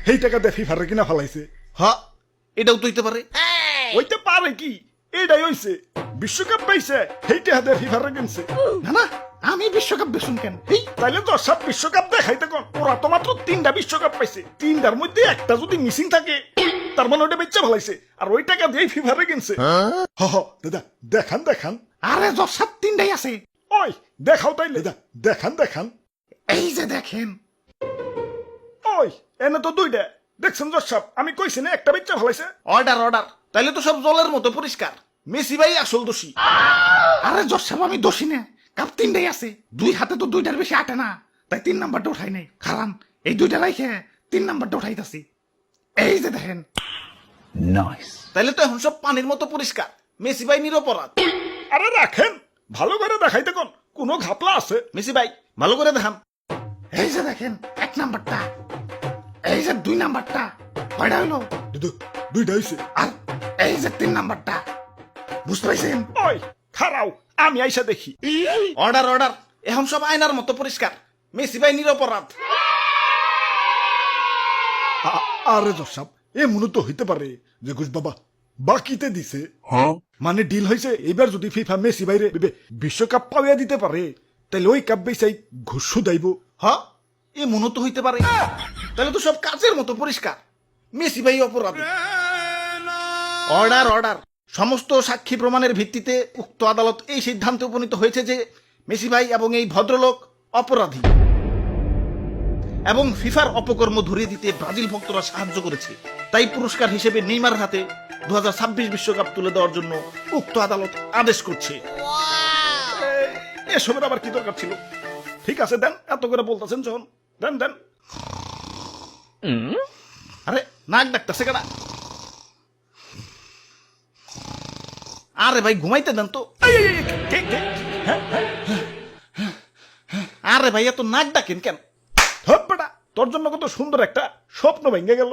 সেই টাকা দিয়ে ফিফারে কিনা ফেলাইছে। হ্যাঁ, এটাও তো হইতে পারে। ওইটা পারে কি, এটাই হইছে বিশ্বকাপ পাইছে সেই টাকা দিয়ে ফিফারে কিনছে। না না, আমি বিশ্বকাপ বেশুন কেন? এই তাইলে তো সব বিশ্বকাপ দেখাইতে কোন, ওরা তো মাত্র 3টা বিশ্বকাপ পাইছে, 3টার মধ্যে একটা যদি মিসিং থাকে তার মানে ওটা বেচা ফেলাইছে, আর ওই টাকা দিয়ে ফিফারে কিনছে। হ হ দাদা, দেখান দেখান। আরে জজ সাহেব, 3টাই আছে। ওই দেখাও তাইলে, দেখান দেখান। এই যে দেখেন। ওই এনে তো 2টা, দেখছেন জজ সাহেব, আমি কইছি না একটা বেচা ফেলাইছে। অর্ডার অর্ডার, তাইলে তো সব জলের মতো পরিষ্কার। মেসি ভাই আসল দোষী। আরে জজ সাহেব, আমি দোষী না, কাপ 3টাই আছে। 2 হাতে তো 2টার বেশি আটে না, তাই 3 নাম্বারটা উঠাই নাই। কারণ এই 2টা রাইখে 3 নাম্বারটা উঠাইতাছি। এই যে দেখেন। নাইস। তাইলে তো এখন সব পানির মতো পরিষ্কার। মেসি ভাই নিরপরাধ। আরে রাখেন, ভালো করে দেখাইতে কোন, কোনো ঘাপলা আছে? মেসি ভাই ভালো করে দেখান। এই যে দেখেন 1 নাম্বারটা, এই যে 2 নাম্বারটা। কয়টা হলো? 2টা হইছে। আর এই যে 3 নাম্বারটা। বুঝতে পাইছেন? ওই খারাও, আমি আইসা দেখি। অর্ডার অর্ডার, এখন সব আয়নার মতো পরিষ্কার। মেসি ভাই নিরপরাধ। আরে জজ সাহেব, এ মনে তো হইতে পারে যে ঘুষ বাবা বাকিতে দিছে। মানে ডিল হয়েছে, এবার যদি ফিফা মেসি বাইরে বিশ্বকাপ পাওয়া দিতে পারে, তাহলে ওই কাপ বেচাই ঘুষ শুধাইব। হ্যাঁ, এ মনে তো হইতে পারে। তাহলে তো সব কাচের মতো পরিষ্কার। মেসি ভাই অপরাধী। অর্ডার অর্ডার, সমস্ত সাক্ষী প্রমাণের ভিত্তিতে উক্ত আদালত এই সিদ্ধান্তে উপনীত হয়েছে যে মেসি ভাই এবং এই ভদ্রলোক অপরাধী এবং ফিফার অপকর্ম ধরিয়ে দিতে ব্রাজিল ভক্তরা সাহায্য করেছে। তাই পুরস্কার হিসেবে নেইমার হাতে 2026 বিশ্বকাপ তুলে দেওয়ার জন্য উক্ত আদালত আদেশ করছে। এসবের আবার কি দরকার ছিল? ঠিক আছে দেন, এত করে বলতেছেন যখন, দেন দেন। আরে নাক ডাকতেছে কেডা? আরে ভাই ঘুমাইতে দেন তো। আরে ভাই এত নাক ডাকেন কেন? হপ বেটা, তোর জন্য কত সুন্দর একটা স্বপ্ন ভেঙে গেল।